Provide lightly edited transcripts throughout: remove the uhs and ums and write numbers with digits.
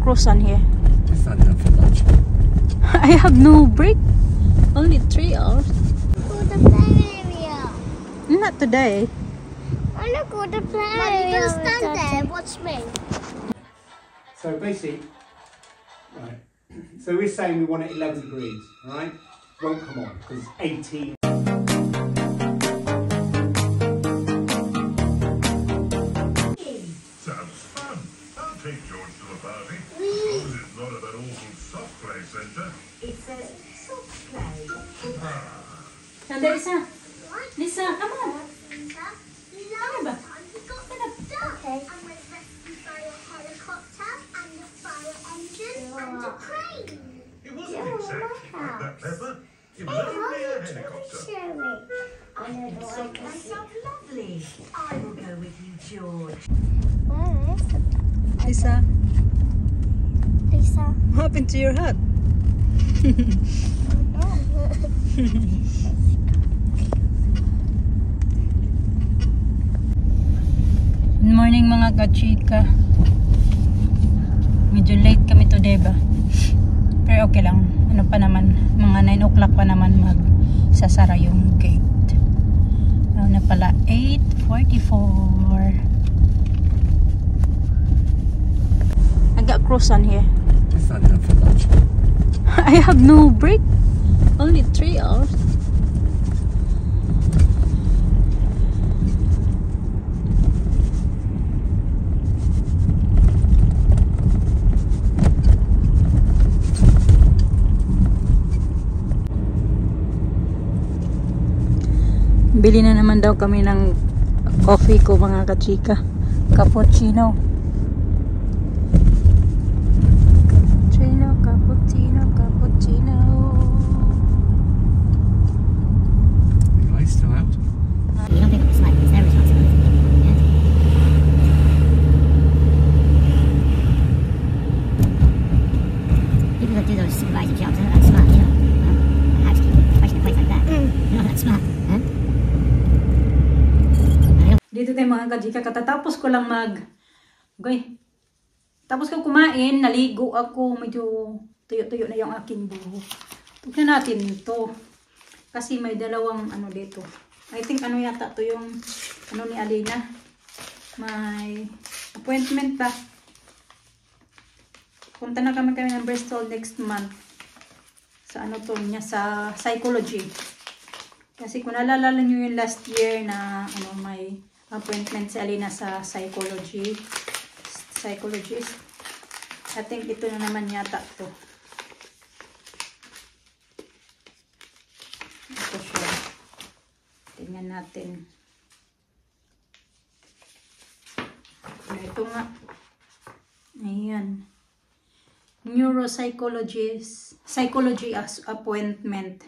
croissant here. It's not enough for lunch. I have no break. Only 3 hours. Go to the play area. Not today. I want to go to the play area. You're gonna stand there and watch me. So basically, right. So we're saying we want it 11 degrees, all right? Won't come on because it's 18. Sounds fun. I'll take George to the party. As long as it's not at that awful soft play centre. It's a soft play. Sandali, Lisa. Lisa, come on. Love ba? you got the duck. I'm rescued by a helicopter and a fire engine and a crane. It wasn't exactly like that, Pepper. It was only a helicopter. That sounds lovely. I will go with you, George. Where is it? Lisa, Lisa. what happened to your hat? Good morning mga kachika. Medyo late kami today ba? Pero okay lang. Ano pa naman, mga 9 o'clock pa naman magsasara yung gate. Ano na pala, 8:44. I got croissant here. It's not enough for lunch. I have no break. Only 3 hours. Bili na naman daw kami ng coffee ko mga kachika. Cappuccino. Cappuccino, cappuccino, cappuccino. The lights still out? You don't think it's like it's their responsibility. Yeah. People that do those supervisor jobs, they're not smart, you know. Housekeeping, especially a place like that. You're not smart, huh? Dito tayo mga kajika, katatapos ko lang tapos ko kumain, naligo ako, medyo tuyo-tuyo na yung aking buhok. Tignan natin ito. Kasi may dalawang ano dito. I think ano yata to yung ano ni Alina. May appointment pa. Punta na kami ng Bristol next month. Sa ano to niya, sa psychology. Kasi kung naalala nyo yung last year na ano may appointment si Alina sa psychologist. I think ito na naman yata to. Ito siya. Tingnan natin. Ito nga. Ayan. Psychology appointment.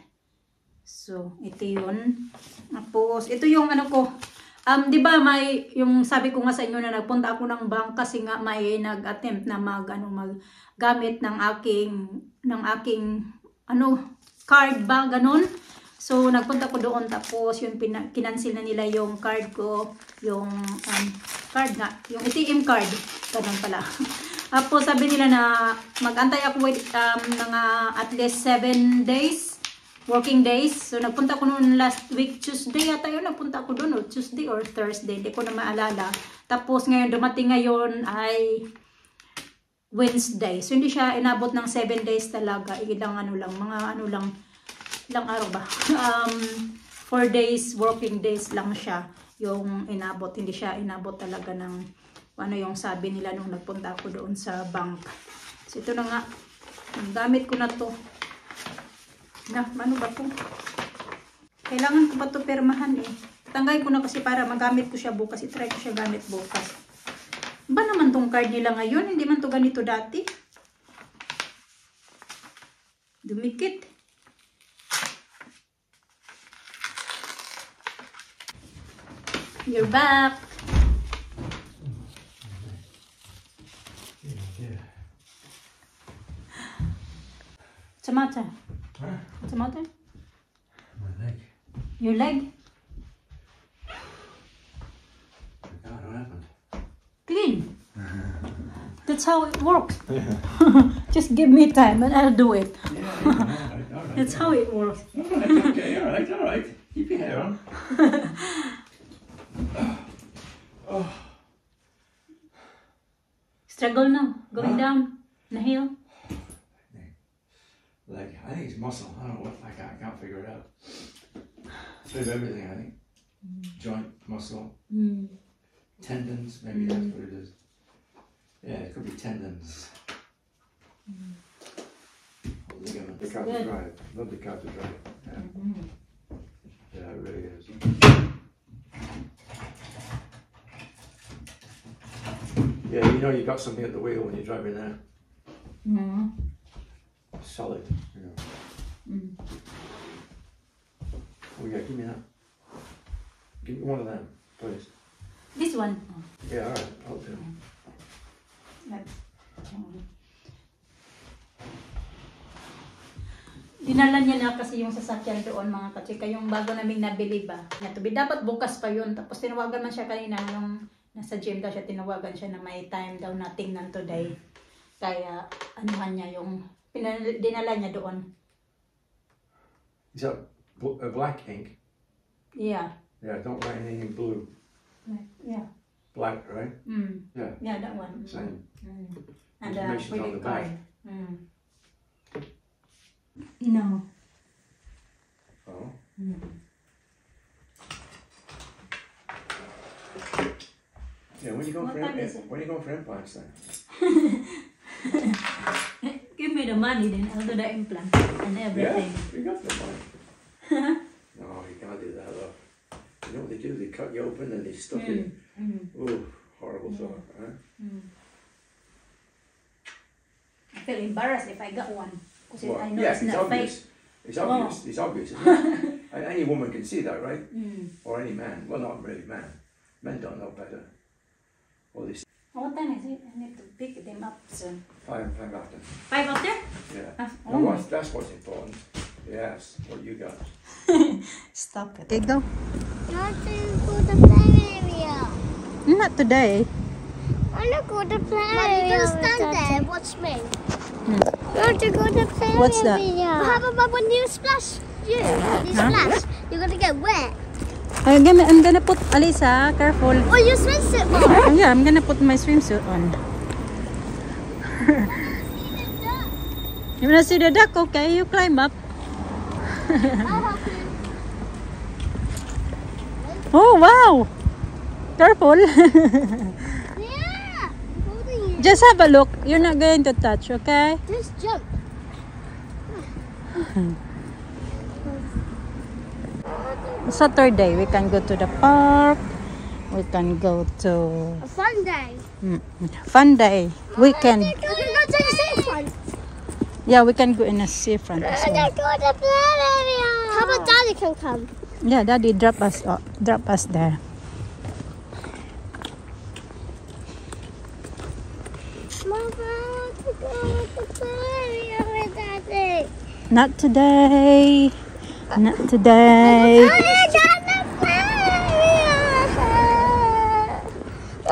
So, ito yun. Tapos, ito yung ano ko. Di ba may yung sabi ko nga sa inyo na nagpunta ako ng bank kasi nga may nag-attempt na maggamit ng aking card ba ganun. So nagpunta ko doon tapos yung kinansil na nila yung card ko, yung card nga, yung ATM card, ganun pala. Tapos sabi nila na magantay ako with mga at least 7 days. Working days. So, nagpunta ko noon last week, Tuesday yata yun. Nagpunta ko doon, Tuesday or Thursday. Hindi ko na maalala. Tapos, ngayon, dumating ngayon ay Wednesday. So, hindi siya inabot ng 7 days talaga. Ilang araw ba? 4 days, working days lang siya yung inabot. Hindi siya inabot talaga ng ano yung sabi nila nung nagpunta ako doon sa bank. So, ito na nga. Ang gamit ko na to. Ano ba ito? Kailangan ko ba ito permahan eh. Tanggay ko na kasi para magamit ko siya bukas. I-try ko siya gamit bukas. Ba naman tong card nila ngayon? Hindi man to ganito dati. Dumikit. You're back. What's the matter? Huh? What's the matter? My leg. Your leg? I don't know what happened. Clean. That's how it works. Just give me time and I'll do it. Yeah, all right. That's how it works. All right, okay, all right. Keep your hair on. Struggle now. Going down the hill. Leg. I think it's muscle. I don't know what. I can't figure it out. Bit of everything, I think. Joint, muscle, tendons. Maybe that's what it is. Yeah, it could be tendons. Or ligament. The car to drive. Love the car to drive. Yeah. Yeah, it really is. Yeah, you know you got something at the wheel when you're driving there. Solid. You know. Oh yeah, give me that. Give me one of them, please. This one. Yeah, all right, I'll do. Dinala niya na kasi yung sasakyan doon mga kachika, yung bago naming nabili ba. Dapat bukas pa yun. Tapos tinawagan man siya kanina, yung nasa gym daw siya, tinawagan siya na may time daw na tingnan today. Kaya anuhan niya yung dinala niya doon. Is that a black ink? Yeah. Yeah, don't write anything blue. Yeah. Black, right? Yeah, Yeah, that one. same. And Information's on the back. No. Oh. Yeah, when are you going What for time is it? when are you going for implants then? Give me the money, then I'll do the implant and everything. Yeah, you got the money. No, you can't do that though. You know what they do? They cut you open and they stuff it. Oh, horrible thought, huh? I feel embarrassed if I got one. Because Well, I know yeah, it's not obvious. fake. It's obvious. It's obvious. Isn't it? Any woman can see that, right? Or any man. Well, not really man. Men don't know better. Well, they see What time is it? I need to pick them up soon. 5 after. 5 after? Yeah. Oh. No, that's what's important. Yes, what you got. Stop it. Okay, go. Not to go to the play area. Not today. I want to go to the play area. You stand there and watch me. I want to go to the play What's that? area. How about when you splash? You splash. You're going to get wet. I'm gonna put, Alisa, careful. Oh, your swimsuit on. Yeah, I'm gonna put my swimsuit on. You wanna see the duck? Okay, you climb up. Oh, wow! Careful. Yeah. Holding you. Just have a look. You're not going to touch, okay? Just jump. Saturday, we can go to the park. We can go to A fun day. fun day. Weekend. We can go to the seafront. Yeah, we can go in a seafront as I well. want to go to the play area. How about Daddy can come? Yeah, Daddy drop us there. Mama, I want to go to the play area with Daddy. Not today. Not today.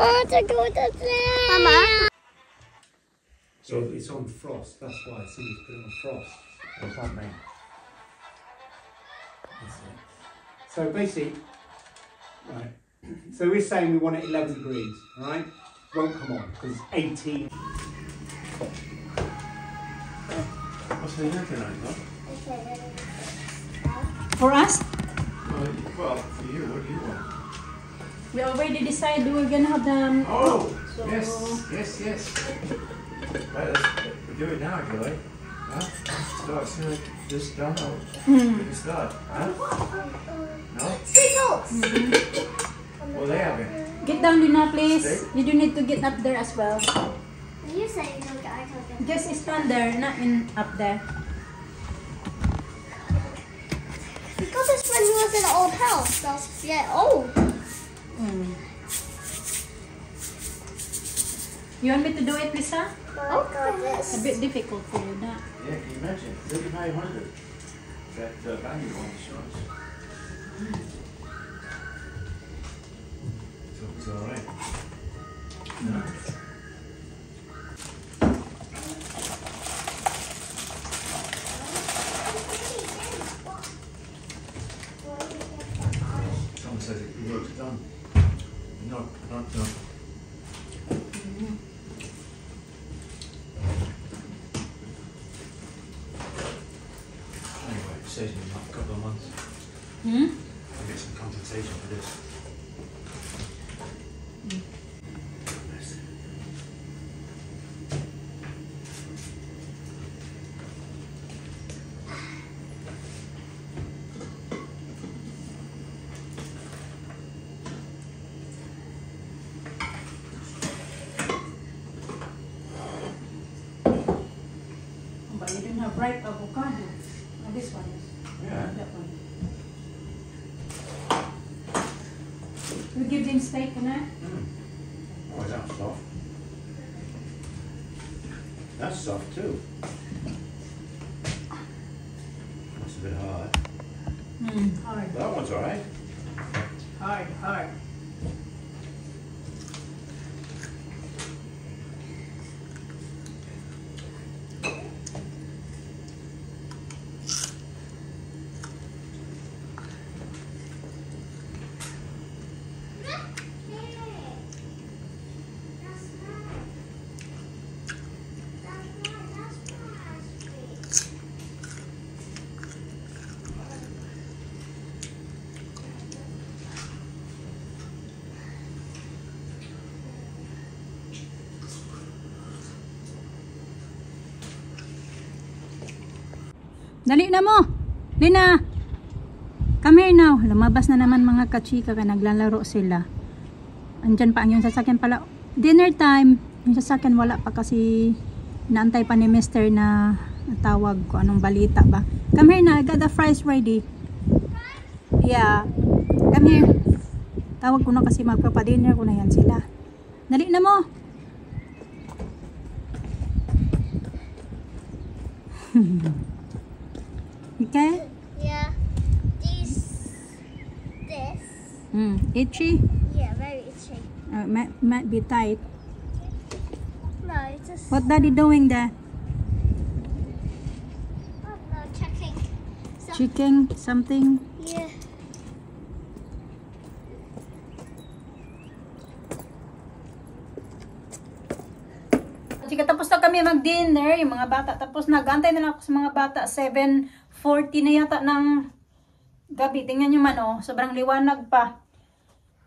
I want to go to the play area. Mama. So it's on frost, that's why somebody's put it on frost. What's that mean? That's it. So basically, right, so we're saying we want it 11 degrees, right? Won't come on, because it's 18. What's the hair tonight, huh? For us, Well, for you, what do you want? we already decided we're gonna have the. Oh, So- yes. Right, we'll do it now if you like. Huh? Start soon as this done out. We can start. Huh? No? Well, they have it. Get down, Lina, please. You do need to get up there as well. You say you don't get eye contact. Just stand there, not in up there. Because it's when he was in an old house. That's old. You want me to do it, Lisa? Oh, It's a bit difficult for you, that. Yeah, can you imagine? 3,500. That value on insurance. So it's all right. No. compensation in like a couple of months. Hmm? I'll get some compensation for this. But you didn't have ripe avocado. Oh, this one is. Yeah. That one. We give them steak and that. Oh, that's soft. That's soft too. That's a bit hard. Hard. That one's alright. Hard. Dali na mo! Lina! Come here now. Lumabas na naman mga kachika ka. Naglalaro sila. Andyan pa ang yung sasakyan pala. Dinner time. Yung sasakyan wala pa kasi naantay pa ni Mr. na tawag ko anong balita ba. Come here na. I got the fries ready. Yeah. Come here. Tawag ko na kasi magpapadinner ko na yan sila. Dali na mo! Okay? Yeah. This. Itchy? Yeah, very itchy. Might be tight. No, it's just. What daddy doing there? Oh no, checking. Chicken? Something? Yeah. Chika, tapos na kami mag-dinner. Yung mga bata. Tapos nag-antay na lang ako sa mga bata. 7:40 na yata ng gabi. Tingnan nyo man oh. Sobrang liwanag pa.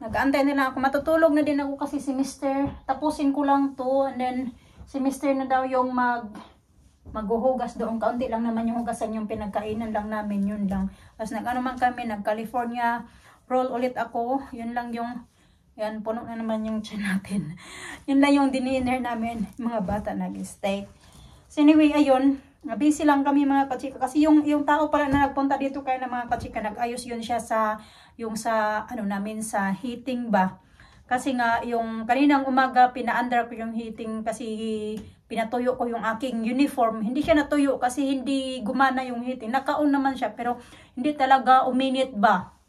Nag-antay na lang ako. Matutulog na din ako kasi si Mr. Tapusin ko lang to. And then si Mr. na daw yung maghuhugas doon. Kaunti lang naman yung hugasan yung pinagkainan lang namin. Yun lang. Tapos nag-ano man kami. Nag-California roll ulit ako. Yun lang yung yan, puno na naman yung tiyan natin. Yun lang yung dinner namin. Mga bata nag-stay. So anyway, ayun. Busy lang kami mga kachika. Kasi yung tao pala na nagpunta dito kaya ng mga kachika, nag-ayos yun siya sa ano namin, sa heating ba. Kasi nga, yung kaninang umaga, pina-under ko yung heating kasi pinatuyo ko yung aking uniform. Hindi siya natuyo kasi hindi gumana yung heating. Naka-on naman siya pero hindi talaga uminit ba.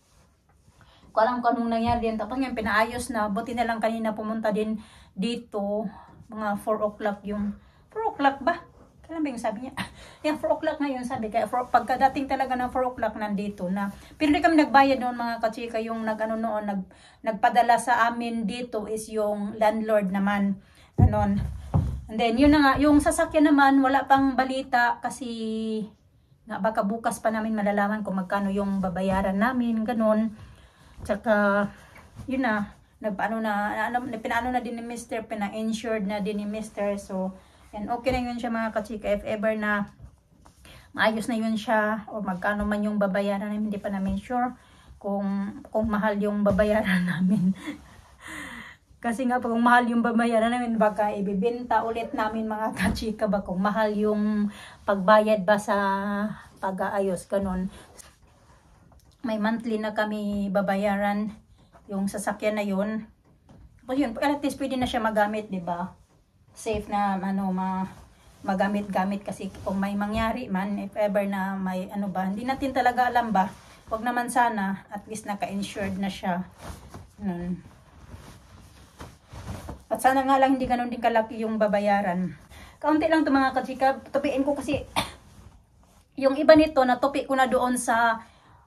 Kung alam ko anong nangyari din. Tapos nga pinaayos na. Buti na lang kanina pumunta din dito. Mga 4 o'clock yung... 4 o'clock ba? Kailan ba yung sabi niya? Yung 4 o'clock na yun sabi. Kaya pagkadating talaga ng 4 o'clock nandito na. Pero hindi kami nagbayad noon mga kachika. Yung nagpadala sa amin dito is yung landlord naman. Ganon. And then yun na nga. Yung sasakyan naman wala pang balita kasi... nga baka bukas pa namin malalaman kung magkano yung babayaran namin. Ganon. Tsaka, yun na, pinaano na din ni Mr. Pina-insured na din ni Mr. So, yan, okay na yun siya mga kachika. If ever na maayos na yun siya, o magkano man yung babayaran namin, hindi pa namin sure kung mahal yung babayaran namin. Kasi nga, kung mahal yung babayaran namin, baka ibibenta ulit namin mga kachika ba, kung mahal yung pagbayad ba sa pag-aayos, ganun. May monthly na kami babayaran yung sasakyan na yun. Tapos yun, at least pwede na siya magamit, di ba? Safe na magamit-gamit kasi kung may mangyari man, if ever na may ano ba, hindi natin talaga alam ba. Wag naman sana, at least naka-insured na siya. At sana nga lang hindi ganun din kalaki yung babayaran. Kaunti lang ito mga kachika, tupiin ko kasi yung iba nito, natupi ko na doon sa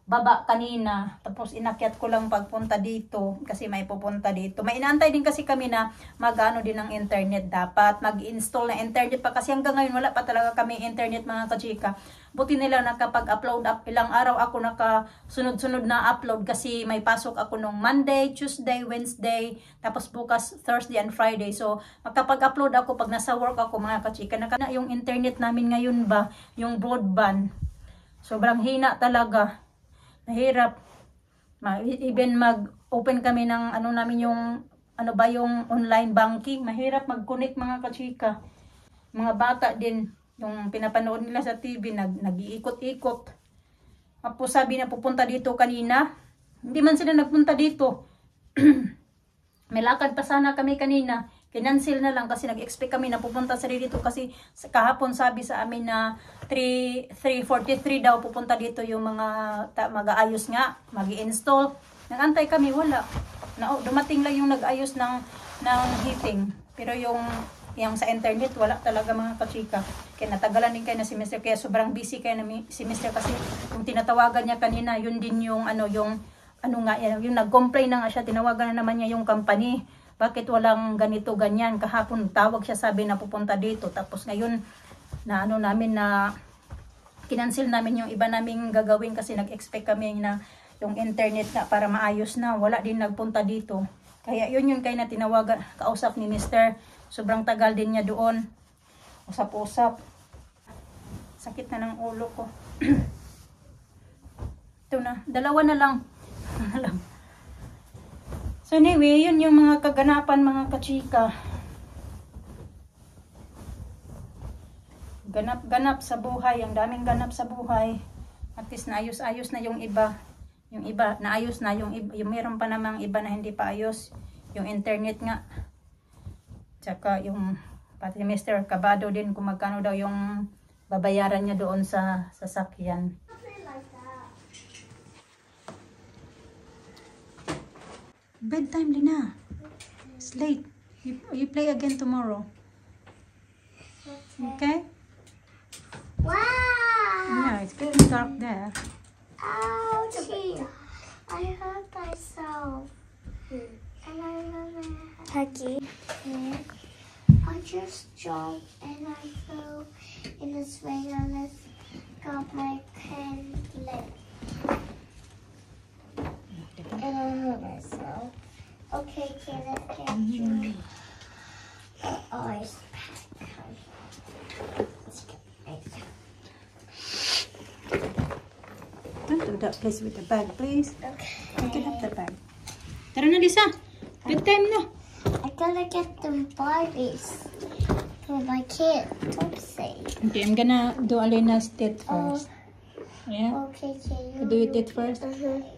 baba kanina. Tapos inakyat ko lang pagpunta dito kasi may pupunta dito. May inaantay din kasi kami na mag-ano din ng internet dapat. Mag-install na internet pa kasi hanggang ngayon wala pa talaga kami internet mga kachika. Buti nila nakapag-upload up. Ilang araw ako nakasunod-sunod na upload kasi may pasok ako nung Monday, Tuesday, Wednesday, tapos bukas Thursday and Friday. So magkapag-upload ako pag nasa work ako mga kachika. Yung internet namin ngayon ba, yung broadband, sobrang hina talaga. Nahirap. Even mag-open kami ng ano namin yung yung online banking. Mahirap mag-connect mga kachika. Mga bata din, yung pinapanood nila sa TV, nag-iikot-ikot. Tapos sabi na pupunta dito kanina. Hindi man sila nagpunta dito. May lakad pa sana kami kanina. Kinansil na lang kasi nag-expect kami na pupunta sila dito kasi kahapon sabi sa amin na 3:43 daw pupunta dito yung mga mag-aayos nga, mag-i-install. Nagantay kami, wala. Dumating lang yung nag-ayos ng heating. Pero yung sa internet, wala talaga mga kachika. Kaya natagalan din kayo na si Mr. Kaya sobrang busy kayo na si Mr. kasi kung tinatawagan niya kanina, yun din yung yung nag-complain na nga siya, tinawagan na naman niya yung company. Bakit walang ganito, ganyan? Kahapon tawag siya, sabi na pupunta dito. Tapos ngayon, na namin na kinansil namin yung iba naming gagawin kasi nag-expect kami na yung internet na para maayos na. Wala din nagpunta dito. Kaya yun kaya na tinawagan, kausap ni Mr. Sobrang tagal din niya doon. Usap-usap. Sakit na ng ulo ko. Ito na, dalawa na lang. So anyway, yun yung mga kaganapan mga kachika. Ganap sa buhay. Ang daming ganap sa buhay. At least naayos-ayos na yung iba. Yung iba, naayos na. Yung meron pa namang iba na hindi pa ayos. Yung internet nga. Tsaka yung pati Mr. Kabado din kung magkano daw yung babayaran niya doon sa sasakyan. Bedtime din na. It's late. You play again tomorrow. Okay? Wow! Yeah, it's getting dark there. Ouchie! I hurt myself. And I remember Peggy. I just jumped and I fell in the swing and I got my pen lit. And I hurt myself. Okay, Kenneth, get your eyes back. Let's get Don't do that, please, with the bag, please. Okay. Pick it up the bag. Tara na, Lisa. Bedtime na. I gotta get them Barbies for my kid. Topsy. Okay, I'm gonna do Alena's teeth first. Yeah? Okay, can You do your teeth first? Mm-hmm.